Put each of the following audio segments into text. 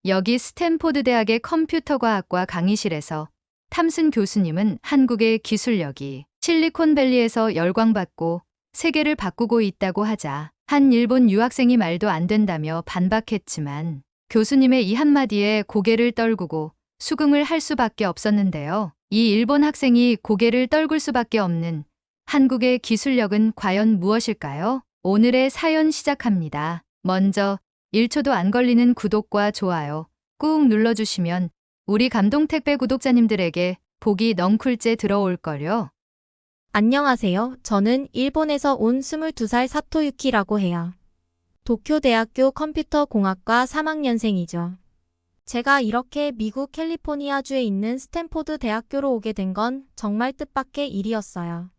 여기 스탠포드 대학의 컴퓨터과학과 강의실에서 탐슨 교수님은 한국의 기술력이 실리콘밸리에서 열광받고 세계를 바꾸고 있다고 하자 한 일본 유학생이 말도 안 된다며 반박했지만 교수님의 이 한마디에 고개를 떨구고 수긍을 할 수밖에 없었는데요. 이 일본 학생이 고개를 떨굴 수밖에 없는 한국의 기술력은 과연 무엇일까요? 오늘의 사연 시작합니다. 먼저 1초도 안 걸리는 구독과 좋아요 꾹 눌러주시면 우리 감동택배 구독자님들에게 복이 넝쿨째 들어올걸요. 안녕하세요. 저는 일본에서 온 22살 사토유키라고 해요. 도쿄대학교 컴퓨터공학과 3학년생이죠. 제가 이렇게 미국 캘리포니아주에 있는 스탠포드 대학교로 오게 된 건 정말 뜻밖의 일이었어요.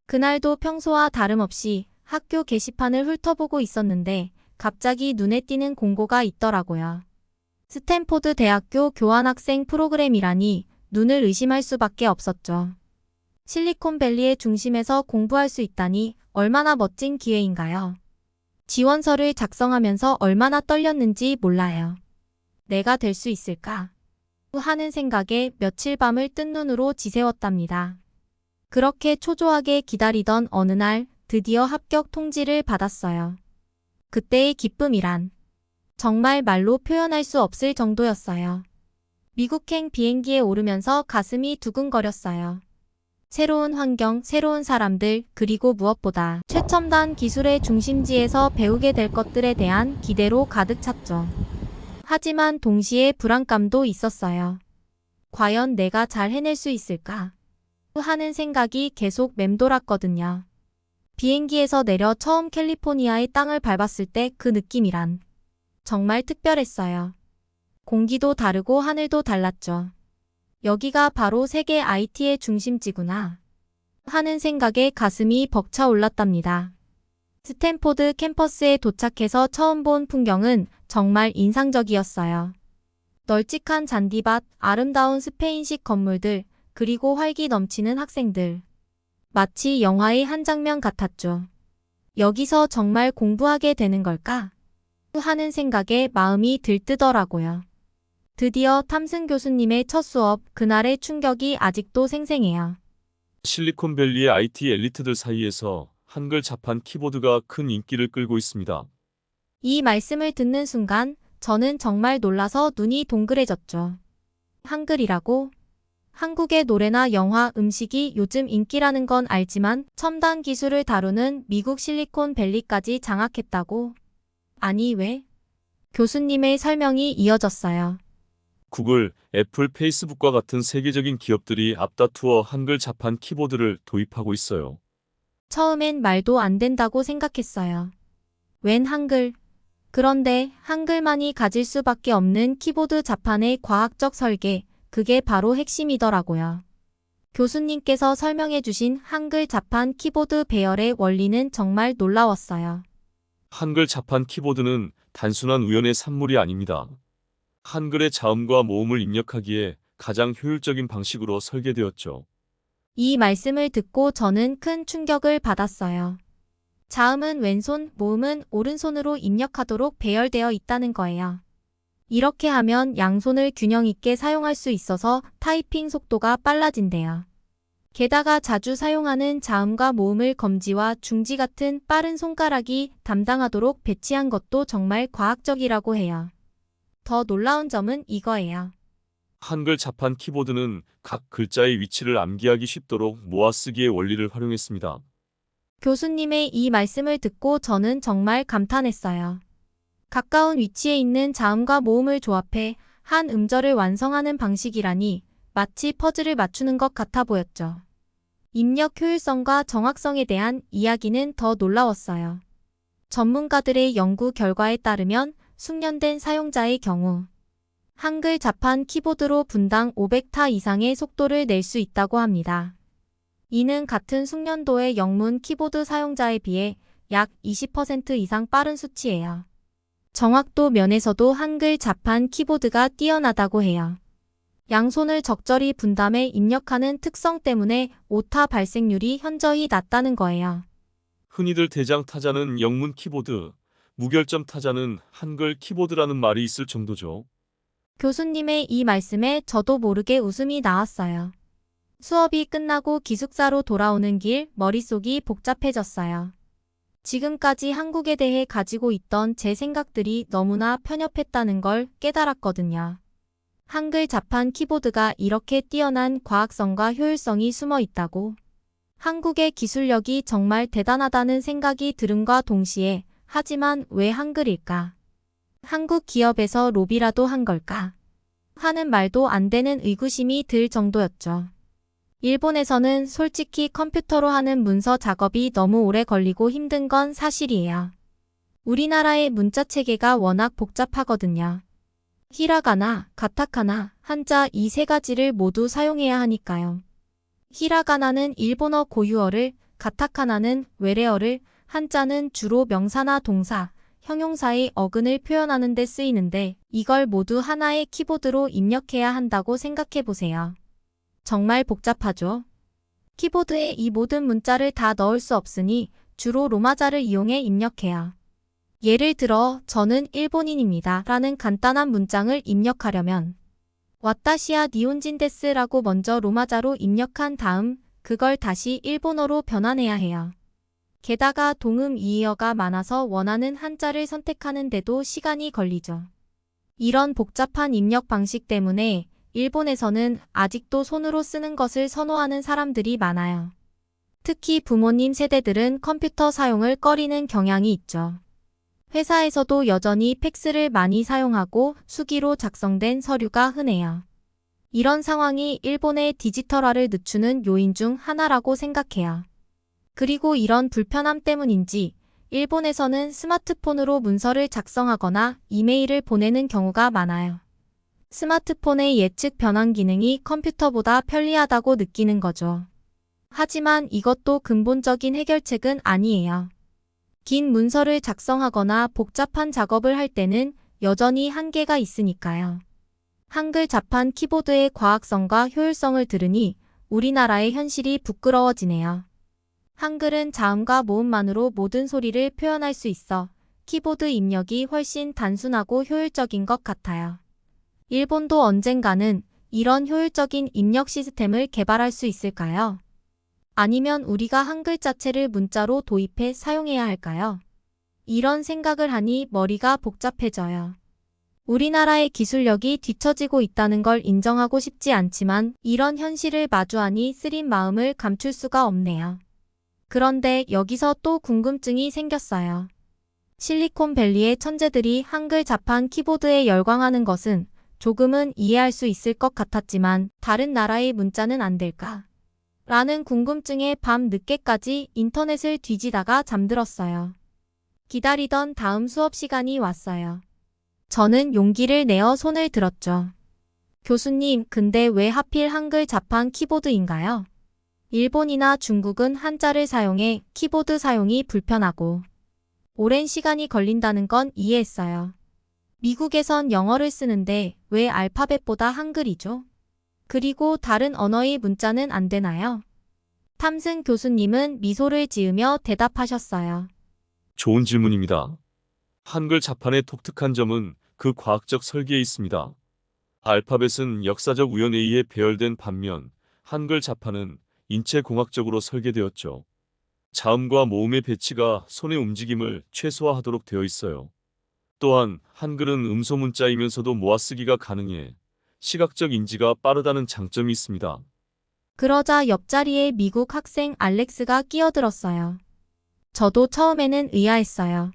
그날도 평소와 다름없이 학교 게시판을 훑어보고 있었는데 갑자기 눈에 띄는 공고가 있더라고요. 스탠포드 대학교 교환학생 프로그램이라니 눈을 의심할 수밖에 없었죠. 실리콘밸리의 중심에서 공부할 수 있다니 얼마나 멋진 기회인가요? 지원서를 작성하면서 얼마나 떨렸는지 몰라요. 내가 될 수 있을까? 하는 생각에 며칠 밤을 뜬 눈으로 지새웠답니다. 그렇게 초조하게 기다리던 어느 날 드디어 합격 통지를 받았어요. 그때의 기쁨이란 정말 말로 표현할 수 없을 정도였어요. 미국행 비행기에 오르면서 가슴이 두근거렸어요. 새로운 환경, 새로운 사람들, 그리고 무엇보다 최첨단 기술의 중심지에서 배우게 될 것들에 대한 기대로 가득 찼죠. 하지만 동시에 불안감도 있었어요. 과연 내가 잘 해낼 수 있을까? 하는 생각이 계속 맴돌았거든요. 비행기에서 내려 처음 캘리포니아의 땅을 밟았을 때 그 느낌이란 정말 특별했어요. 공기도 다르고 하늘도 달랐죠. 여기가 바로 세계 IT의 중심지구나 하는 생각에 가슴이 벅차올랐답니다. 스탠포드 캠퍼스에 도착해서 처음 본 풍경은 정말 인상적이었어요. 널찍한 잔디밭, 아름다운 스페인식 건물들, 그리고 활기 넘치는 학생들. 마치 영화의 한 장면 같았죠. 여기서 정말 공부하게 되는 걸까? 하는 생각에 마음이 들뜨더라고요. 드디어 탐슨 교수님의 첫 수업, 그날의 충격이 아직도 생생해요. 실리콘밸리의 IT 엘리트들 사이에서 한글 자판 키보드가 큰 인기를 끌고 있습니다. 이 말씀을 듣는 순간 저는 정말 놀라서 눈이 동그래졌죠. 한글이라고? 한국의 노래나 영화, 음식이 요즘 인기라는 건 알지만 첨단 기술을 다루는 미국 실리콘밸리까지 장악했다고? 아니 왜? 교수님의 설명이 이어졌어요. 구글, 애플, 페이스북과 같은 세계적인 기업들이 앞다투어 한글 자판 키보드를 도입하고 있어요. 처음엔 말도 안 된다고 생각했어요. 웬 한글? 그런데 한글만이 가질 수밖에 없는 키보드 자판의 과학적 설계, 그게 바로 핵심이더라고요. 교수님께서 설명해 주신 한글 자판 키보드 배열의 원리는 정말 놀라웠어요. 한글 자판 키보드는 단순한 우연의 산물이 아닙니다. 한글의 자음과 모음을 입력하기에 가장 효율적인 방식으로 설계되었죠. 이 말씀을 듣고 저는 큰 충격을 받았어요. 자음은 왼손, 모음은 오른손으로 입력하도록 배열되어 있다는 거예요. 이렇게 하면 양손을 균형 있게 사용할 수 있어서 타이핑 속도가 빨라진대요. 게다가 자주 사용하는 자음과 모음을 검지와 중지 같은 빠른 손가락이 담당하도록 배치한 것도 정말 과학적이라고 해요. 더 놀라운 점은 이거예요. 한글 자판 키보드는 각 글자의 위치를 암기하기 쉽도록 모아쓰기의 원리를 활용했습니다. 교수님의 이 말씀을 듣고 저는 정말 감탄했어요. 가까운 위치에 있는 자음과 모음을 조합해 한 음절을 완성하는 방식이라니 마치 퍼즐을 맞추는 것 같아 보였죠. 입력 효율성과 정확성에 대한 이야기는 더 놀라웠어요. 전문가들의 연구 결과에 따르면 숙련된 사용자의 경우 한글 자판 키보드로 분당 500타 이상의 속도를 낼 수 있다고 합니다. 이는 같은 숙련도의 영문 키보드 사용자에 비해 약 20% 이상 빠른 수치예요. 정확도 면에서도 한글 자판 키보드가 뛰어나다고 해요. 양손을 적절히 분담해 입력하는 특성 때문에 오타 발생률이 현저히 낮다는 거예요. 흔히들 대장 타자는 영문 키보드, 무결점 타자는 한글 키보드라는 말이 있을 정도죠. 교수님의 이 말씀에 저도 모르게 웃음이 나왔어요. 수업이 끝나고 기숙사로 돌아오는 길 머릿속이 복잡해졌어요. 지금까지 한국에 대해 가지고 있던 제 생각들이 너무나 편협했다는 걸 깨달았거든요. 한글 자판 키보드가 이렇게 뛰어난 과학성과 효율성이 숨어 있다고. 한국의 기술력이 정말 대단하다는 생각이 들음과 동시에 하지만 왜 한글일까? 한국 기업에서 로비라도 한 걸까? 하는 말도 안 되는 의구심이 들 정도였죠. 일본에서는 솔직히 컴퓨터로 하는 문서 작업이 너무 오래 걸리고 힘든 건 사실이에요. 우리나라의 문자 체계가 워낙 복잡하거든요. 히라가나, 가타카나, 한자 이 세 가지를 모두 사용해야 하니까요. 히라가나는 일본어 고유어를, 가타카나는 외래어를, 한자는 주로 명사나 동사, 형용사의 어근을 표현하는 데 쓰이는데 이걸 모두 하나의 키보드로 입력해야 한다고 생각해 보세요. 정말 복잡하죠? 키보드에 이 모든 문자를 다 넣을 수 없으니 주로 로마자를 이용해 입력해요. 예를 들어 저는 일본인입니다 라는 간단한 문장을 입력하려면 와타시야 니혼진 데스라고 먼저 로마자로 입력한 다음 그걸 다시 일본어로 변환해야 해요. 게다가 동음 이의어가 많아서 원하는 한자를 선택하는데도 시간이 걸리죠. 이런 복잡한 입력 방식 때문에 일본에서는 아직도 손으로 쓰는 것을 선호하는 사람들이 많아요. 특히 부모님 세대들은 컴퓨터 사용을 꺼리는 경향이 있죠. 회사에서도 여전히 팩스를 많이 사용하고 수기로 작성된 서류가 흔해요. 이런 상황이 일본의 디지털화를 늦추는 요인 중 하나라고 생각해요. 그리고 이런 불편함 때문인지 일본에서는 스마트폰으로 문서를 작성하거나 이메일을 보내는 경우가 많아요. 스마트폰의 예측 변환 기능이 컴퓨터보다 편리하다고 느끼는 거죠. 하지만 이것도 근본적인 해결책은 아니에요. 긴 문서를 작성하거나 복잡한 작업을 할 때는 여전히 한계가 있으니까요. 한글 자판 키보드의 과학성과 효율성을 들으니 우리나라의 현실이 부끄러워지네요. 한글은 자음과 모음만으로 모든 소리를 표현할 수 있어 키보드 입력이 훨씬 단순하고 효율적인 것 같아요. 일본도 언젠가는 이런 효율적인 입력 시스템을 개발할 수 있을까요? 아니면 우리가 한글 자체를 문자로 도입해 사용해야 할까요? 이런 생각을 하니 머리가 복잡해져요. 우리나라의 기술력이 뒤처지고 있다는 걸 인정하고 싶지 않지만 이런 현실을 마주하니 쓰린 마음을 감출 수가 없네요. 그런데 여기서 또 궁금증이 생겼어요. 실리콘밸리의 천재들이 한글 자판 키보드에 열광하는 것은 조금은 이해할 수 있을 것 같았지만 다른 나라의 문자는 안 될까? 라는 궁금증에 밤 늦게까지 인터넷을 뒤지다가 잠들었어요. 기다리던 다음 수업 시간이 왔어요. 저는 용기를 내어 손을 들었죠. 교수님, 근데 왜 하필 한글 자판 키보드인가요? 일본이나 중국은 한자를 사용해 키보드 사용이 불편하고 오랜 시간이 걸린다는 건 이해했어요. 미국에선 영어를 쓰는데 왜 알파벳보다 한글이죠? 그리고 다른 언어의 문자는 안 되나요? 탐승 교수님은 미소를 지으며 대답하셨어요. 좋은 질문입니다. 한글 자판의 독특한 점은 그 과학적 설계에 있습니다. 알파벳은 역사적 우연에 의해 배열된 반면 한글 자판은 인체공학적으로 설계되었죠. 자음과 모음의 배치가 손의 움직임을 최소화하도록 되어 있어요. 또한 한글은 음소문자이면서도 모아쓰기가 가능해 시각적 인지가 빠르다는 장점이 있습니다. 그러자 옆자리에 미국 학생 알렉스가 끼어들었어요. 저도 처음에는 의아했어요.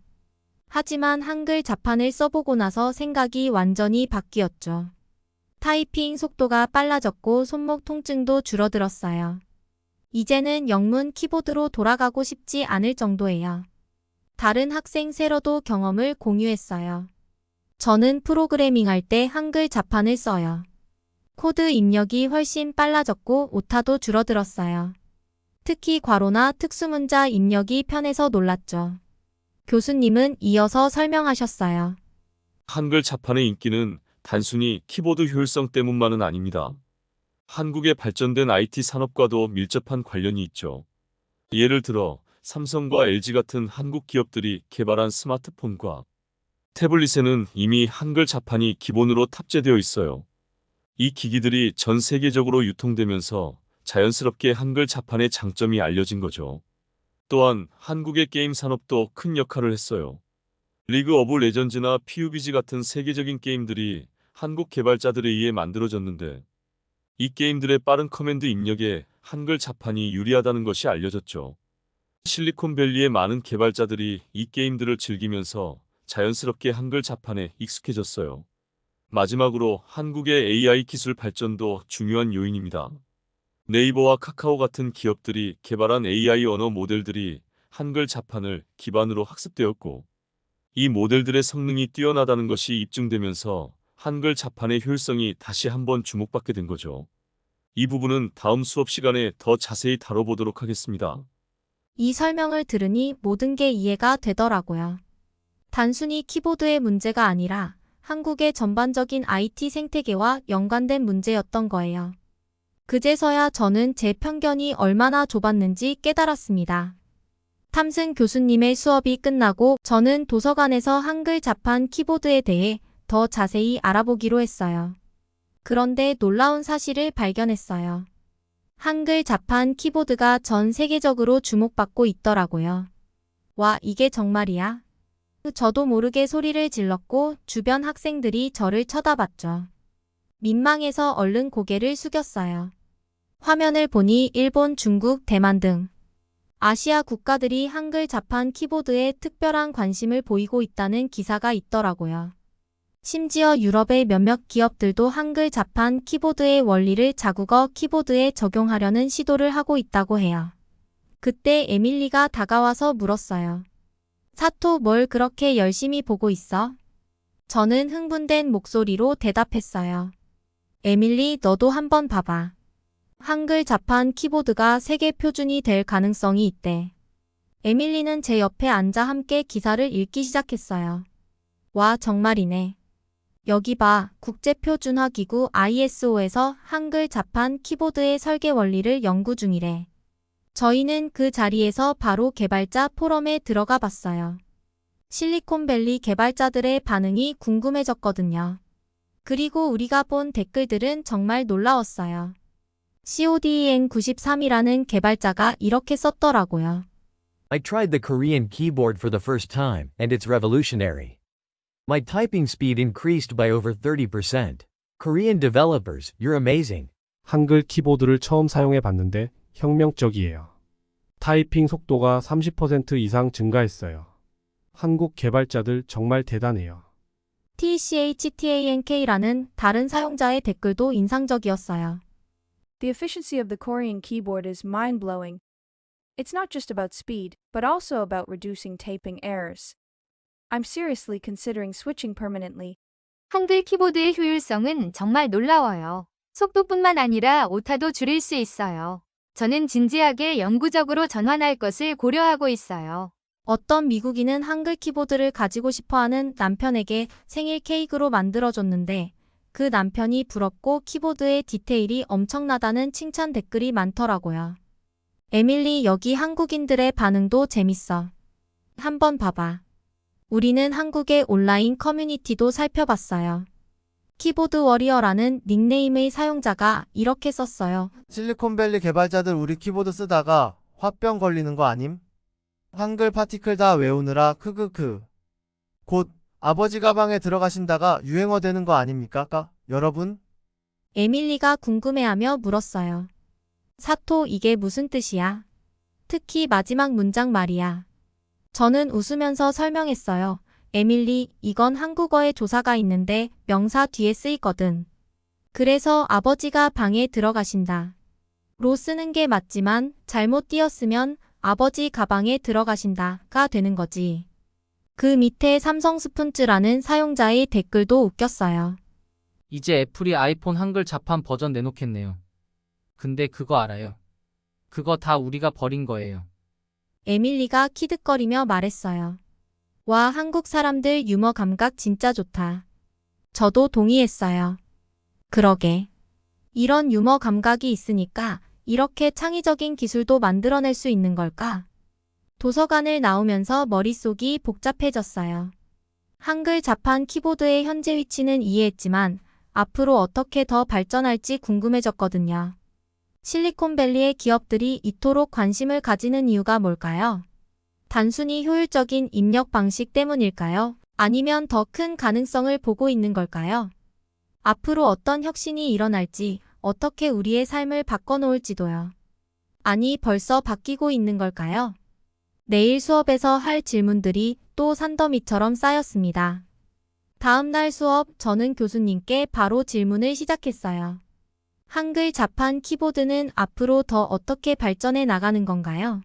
하지만 한글 자판을 써보고 나서 생각이 완전히 바뀌었죠. 타이핑 속도가 빨라졌고 손목 통증도 줄어들었어요. 이제는 영문 키보드로 돌아가고 싶지 않을 정도예요. 다른 학생 세러도 경험을 공유했어요. 저는 프로그래밍할 때 한글 자판을 써요. 코드 입력이 훨씬 빨라졌고 오타도 줄어들었어요. 특히 괄호나 특수문자 입력이 편해서 놀랐죠. 교수님은 이어서 설명하셨어요. 한글 자판의 인기는 단순히 키보드 효율성 때문만은 아닙니다. 한국의 발전된 IT 산업과도 밀접한 관련이 있죠. 예를 들어 삼성과 LG 같은 한국 기업들이 개발한 스마트폰과 태블릿에는 이미 한글 자판이 기본으로 탑재되어 있어요. 이 기기들이 전 세계적으로 유통되면서 자연스럽게 한글 자판의 장점이 알려진 거죠. 또한 한국의 게임 산업도 큰 역할을 했어요. 리그 오브 레전즈나 PUBG 같은 세계적인 게임들이 한국 개발자들에 의해 만들어졌는데 이 게임들의 빠른 커맨드 입력에 한글 자판이 유리하다는 것이 알려졌죠. 실리콘밸리의 많은 개발자들이 이 게임들을 즐기면서 자연스럽게 한글 자판에 익숙해졌어요. 마지막으로 한국의 AI 기술 발전도 중요한 요인입니다. 네이버와 카카오 같은 기업들이 개발한 AI 언어 모델들이 한글 자판을 기반으로 학습되었고 이 모델들의 성능이 뛰어나다는 것이 입증되면서 한글 자판의 효율성이 다시 한번 주목받게 된 거죠. 이 부분은 다음 수업 시간에 더 자세히 다뤄보도록 하겠습니다. 이 설명을 들으니 모든 게 이해가 되더라고요. 단순히 키보드의 문제가 아니라 한국의 전반적인 IT 생태계와 연관된 문제였던 거예요. 그제서야 저는 제 편견이 얼마나 좁았는지 깨달았습니다. 탐승 교수님의 수업이 끝나고 저는 도서관에서 한글 자판 키보드에 대해 더 자세히 알아보기로 했어요. 그런데 놀라운 사실을 발견했어요. 한글 자판 키보드가 전 세계적으로 주목받고 있더라고요. 와, 이게 정말이야? 저도 모르게 소리를 질렀고 주변 학생들이 저를 쳐다봤죠. 민망해서 얼른 고개를 숙였어요. 화면을 보니 일본, 중국, 대만 등 아시아 국가들이 한글 자판 키보드에 특별한 관심을 보이고 있다는 기사가 있더라고요. 심지어 유럽의 몇몇 기업들도 한글 자판 키보드의 원리를 자국어 키보드에 적용하려는 시도를 하고 있다고 해요. 그때 에밀리가 다가와서 물었어요. 사토, 뭘 그렇게 열심히 보고 있어? 저는 흥분된 목소리로 대답했어요. 에밀리, 너도 한번 봐봐. 한글 자판 키보드가 세계 표준이 될 가능성이 있대. 에밀리는 제 옆에 앉아 함께 기사를 읽기 시작했어요. 와, 정말이네. 여기 봐, 국제표준화기구 ISO에서 한글 자판 키보드의 설계 원리를 연구 중이래. 저희는 그 자리에서 바로 개발자 포럼에 들어가 봤어요. 실리콘밸리 개발자들의 반응이 궁금해졌거든요. 그리고 우리가 본 댓글들은 정말 놀라웠어요. CODEN93이라는 개발자가 이렇게 썼더라고요. I tried the Korean keyboard for the first time, and it's revolutionary. My typing speed increased by over 30%. Korean developers, you're amazing. 한글 키보드를 처음 사용해 봤는데 혁명적이에요. 타이핑 속도가 30% 이상 증가했어요. 한국 개발자들 정말 대단해요. TCHTANK라는 다른 사용자의 댓글도 인상적이었어요. The efficiency of the Korean keyboard is mind-blowing. It's not just about speed, but also about reducing typing errors. I'm seriously considering switching permanently. 한글 키보드의 효율성은 정말 놀라워요. 속도뿐만 아니라 오타도 줄일 수 있어요. 저는 진지하게 영구적으로 전환할 것을 고려하고 있어요. 어떤 미국인은 한글 키보드를 가지고 싶어하는 남편에게 생일 케이크로 만들어줬는데 그 남편이 부럽고 키보드의 디테일이 엄청나다는 칭찬 댓글이 많더라고요. 에밀리, 여기 한국인들의 반응도 재밌어. 한번 봐봐. 우리는 한국의 온라인 커뮤니티도 살펴봤어요. 키보드 워리어라는 닉네임의 사용자가 이렇게 썼어요. 실리콘밸리 개발자들 우리 키보드 쓰다가 화병 걸리는 거 아님? 한글 파티클 다 외우느라 크크크. 곧 아버지 가방에 들어가신다가 유행어 되는 거 아닙니까? 여러분? 에밀리가 궁금해하며 물었어요. 사토, 이게 무슨 뜻이야? 특히 마지막 문장 말이야. 저는 웃으면서 설명했어요. 에밀리, 이건 한국어에 조사가 있는데 명사 뒤에 쓰이거든. 그래서 아버지가 방에 들어가신다. 로 쓰는 게 맞지만 잘못 띄었으면 아버지 가방에 들어가신다가 되는 거지. 그 밑에 삼성 스푼즈라는 사용자의 댓글도 웃겼어요. 이제 애플이 아이폰 한글 자판 버전 내놓겠네요. 근데 그거 알아요? 그거 다 우리가 버린 거예요. 에밀리가 키득거리며 말했어요. 와, 한국 사람들 유머 감각 진짜 좋다. 저도 동의했어요. 그러게. 이런 유머 감각이 있으니까 이렇게 창의적인 기술도 만들어낼 수 있는 걸까? 도서관을 나오면서 머릿속이 복잡해졌어요. 한글 자판 키보드의 현재 위치는 이해했지만 앞으로 어떻게 더 발전할지 궁금해졌거든요. 실리콘밸리의 기업들이 이토록 관심을 가지는 이유가 뭘까요? 단순히 효율적인 입력 방식 때문일까요? 아니면 더 큰 가능성을 보고 있는 걸까요? 앞으로 어떤 혁신이 일어날지, 어떻게 우리의 삶을 바꿔놓을지도요. 아니, 벌써 바뀌고 있는 걸까요? 내일 수업에서 할 질문들이 또 산더미처럼 쌓였습니다. 다음 날 수업, 저는 교수님께 바로 질문을 시작했어요. 한글 자판 키보드는 앞으로 더 어떻게 발전해 나가는 건가요?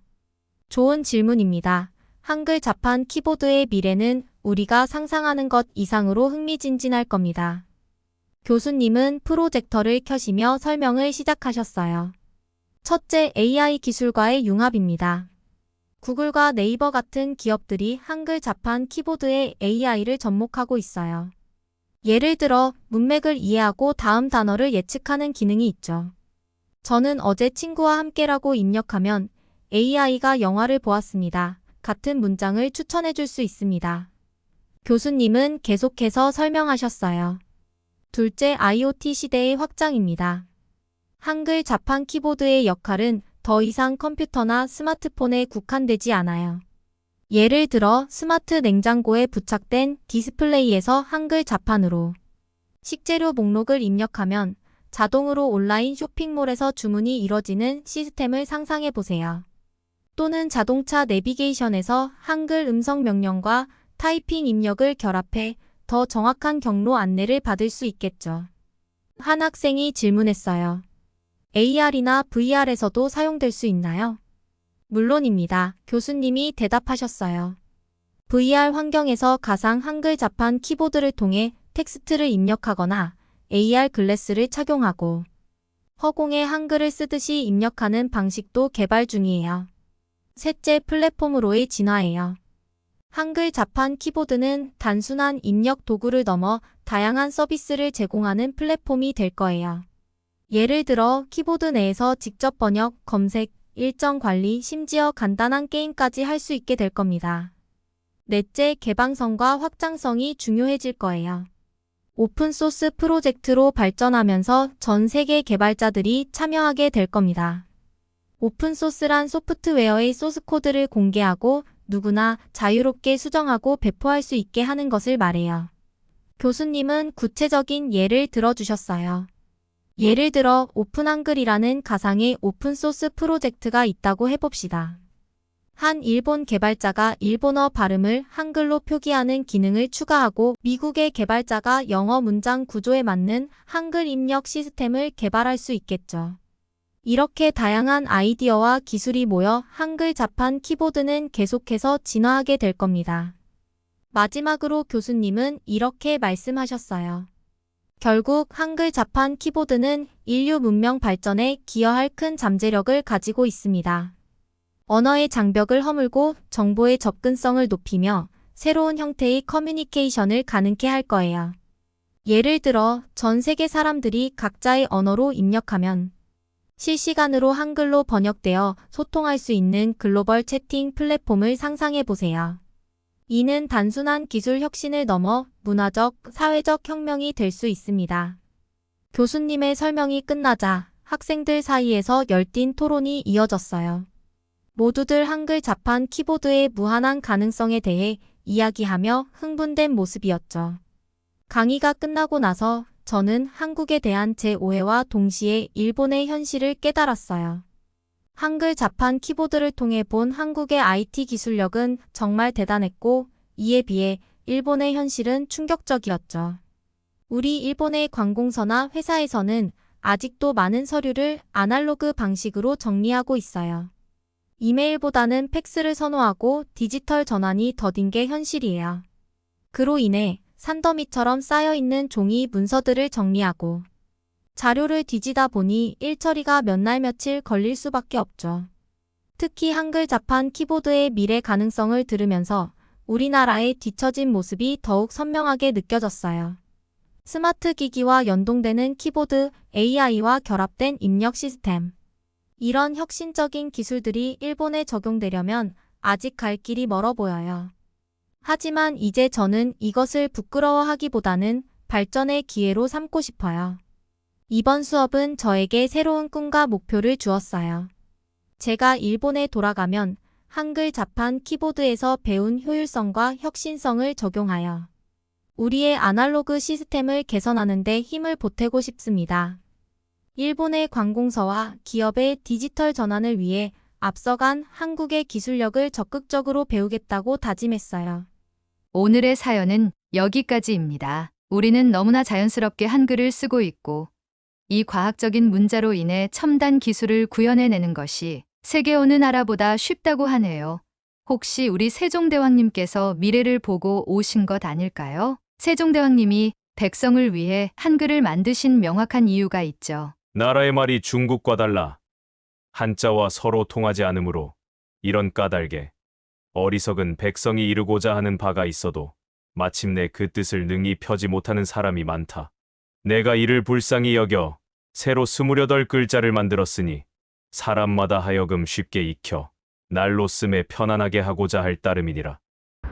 좋은 질문입니다. 한글 자판 키보드의 미래는 우리가 상상하는 것 이상으로 흥미진진할 겁니다. 교수님은 프로젝터를 켜시며 설명을 시작하셨어요. 첫째, AI 기술과의 융합입니다. 구글과 네이버 같은 기업들이 한글 자판 키보드에 AI를 접목하고 있어요. 예를 들어 문맥을 이해하고 다음 단어를 예측하는 기능이 있죠. 저는 어제 친구와 함께라고 입력하면 AI가 영화를 보았습니다. 같은 문장을 추천해 줄 수 있습니다. 교수님은 계속해서 설명하셨어요. 둘째, IoT 시대의 확장입니다. 한글 자판 키보드의 역할은 더 이상 컴퓨터나 스마트폰에 국한되지 않아요. 예를 들어 스마트 냉장고에 부착된 디스플레이에서 한글 자판으로 식재료 목록을 입력하면 자동으로 온라인 쇼핑몰에서 주문이 이뤄지는 시스템을 상상해 보세요. 또는 자동차 내비게이션에서 한글 음성 명령과 타이핑 입력을 결합해 더 정확한 경로 안내를 받을 수 있겠죠. 한 학생이 질문했어요. AR이나 VR에서도 사용될 수 있나요? 물론입니다. 교수님이 대답하셨어요. VR 환경에서 가상 한글 자판 키보드를 통해 텍스트를 입력하거나 AR 글래스를 착용하고 허공에 한글을 쓰듯이 입력하는 방식도 개발 중이에요. 셋째, 플랫폼으로의 진화예요. 한글 자판 키보드는 단순한 입력 도구를 넘어 다양한 서비스를 제공하는 플랫폼이 될 거예요. 예를 들어 키보드 내에서 직접 번역, 검색, 일정 관리, 심지어 간단한 게임까지 할 수 있게 될 겁니다. 넷째, 개방성과 확장성이 중요해질 거예요. 오픈소스 프로젝트로 발전하면서 전 세계 개발자들이 참여하게 될 겁니다. 오픈소스란 소프트웨어의 소스코드를 공개하고 누구나 자유롭게 수정하고 배포할 수 있게 하는 것을 말해요. 교수님은 구체적인 예를 들어주셨어요. 예를 들어 오픈 한글이라는 가상의 오픈소스 프로젝트가 있다고 해봅시다. 한 일본 개발자가 일본어 발음을 한글로 표기하는 기능을 추가하고 미국의 개발자가 영어 문장 구조에 맞는 한글 입력 시스템을 개발할 수 있겠죠. 이렇게 다양한 아이디어와 기술이 모여 한글 자판 키보드는 계속해서 진화하게 될 겁니다. 마지막으로 교수님은 이렇게 말씀하셨어요. 결국 한글 자판 키보드는 인류 문명 발전에 기여할 큰 잠재력을 가지고 있습니다. 언어의 장벽을 허물고 정보의 접근성을 높이며 새로운 형태의 커뮤니케이션을 가능케 할 거예요. 예를 들어 전 세계 사람들이 각자의 언어로 입력하면 실시간으로 한글로 번역되어 소통할 수 있는 글로벌 채팅 플랫폼을 상상해 보세요. 이는 단순한 기술 혁신을 넘어 문화적, 사회적 혁명이 될 수 있습니다. 교수님의 설명이 끝나자 학생들 사이에서 열띤 토론이 이어졌어요. 모두들 한글 자판 키보드의 무한한 가능성에 대해 이야기하며 흥분된 모습이었죠. 강의가 끝나고 나서 저는 한국에 대한 제 오해와 동시에 일본의 현실을 깨달았어요. 한글 자판 키보드를 통해 본 한국의 IT 기술력은 정말 대단했고 이에 비해 일본의 현실은 충격적이었죠. 우리 일본의 관공서나 회사에서는 아직도 많은 서류를 아날로그 방식으로 정리하고 있어요. 이메일보다는 팩스를 선호하고 디지털 전환이 더딘 게 현실이에요. 그로 인해 산더미처럼 쌓여있는 종이 문서들을 정리하고 자료를 뒤지다 보니 일처리가 몇 날 며칠 걸릴 수밖에 없죠. 특히 한글 자판 키보드의 미래 가능성을 들으면서 우리나라의 뒤처진 모습이 더욱 선명하게 느껴졌어요. 스마트 기기와 연동되는 키보드, AI와 결합된 입력 시스템. 이런 혁신적인 기술들이 일본에 적용되려면 아직 갈 길이 멀어 보여요. 하지만 이제 저는 이것을 부끄러워하기보다는 발전의 기회로 삼고 싶어요. 이번 수업은 저에게 새로운 꿈과 목표를 주었어요. 제가 일본에 돌아가면 한글 자판 키보드에서 배운 효율성과 혁신성을 적용하여 우리의 아날로그 시스템을 개선하는 데 힘을 보태고 싶습니다. 일본의 관공서와 기업의 디지털 전환을 위해 앞서간 한국의 기술력을 적극적으로 배우겠다고 다짐했어요. 오늘의 사연은 여기까지입니다. 우리는 너무나 자연스럽게 한글을 쓰고 있고 이 과학적인 문자로 인해 첨단 기술을 구현해내는 것이 세계 어느 나라보다 쉽다고 하네요. 혹시 우리 세종대왕님께서 미래를 보고 오신 것 아닐까요? 세종대왕님이 백성을 위해 한글을 만드신 명확한 이유가 있죠. 나라의 말이 중국과 달라 한자와 서로 통하지 않으므로 이런 까닭에 어리석은 백성이 이루고자 하는 바가 있어도 마침내 그 뜻을 능히 펴지 못하는 사람이 많다. 내가 이를 불쌍히 여겨 새로 28글자를 만들었으니 사람마다 하여금 쉽게 익혀 날로 쓰매 편안하게 하고자 할 따름이니라.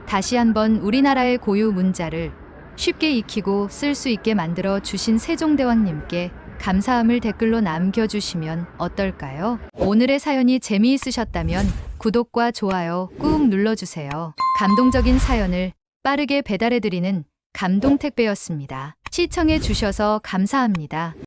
다시 한번 우리나라의 고유 문자를 쉽게 익히고 쓸 수 있게 만들어 주신 세종대왕님께 감사함을 댓글로 남겨주시면 어떨까요? 오늘의 사연이 재미있으셨다면 구독과 좋아요 꾹 눌러주세요. 감동적인 사연을 빠르게 배달해드리는 감동택배였습니다. 시청해 주셔서 감사합니다.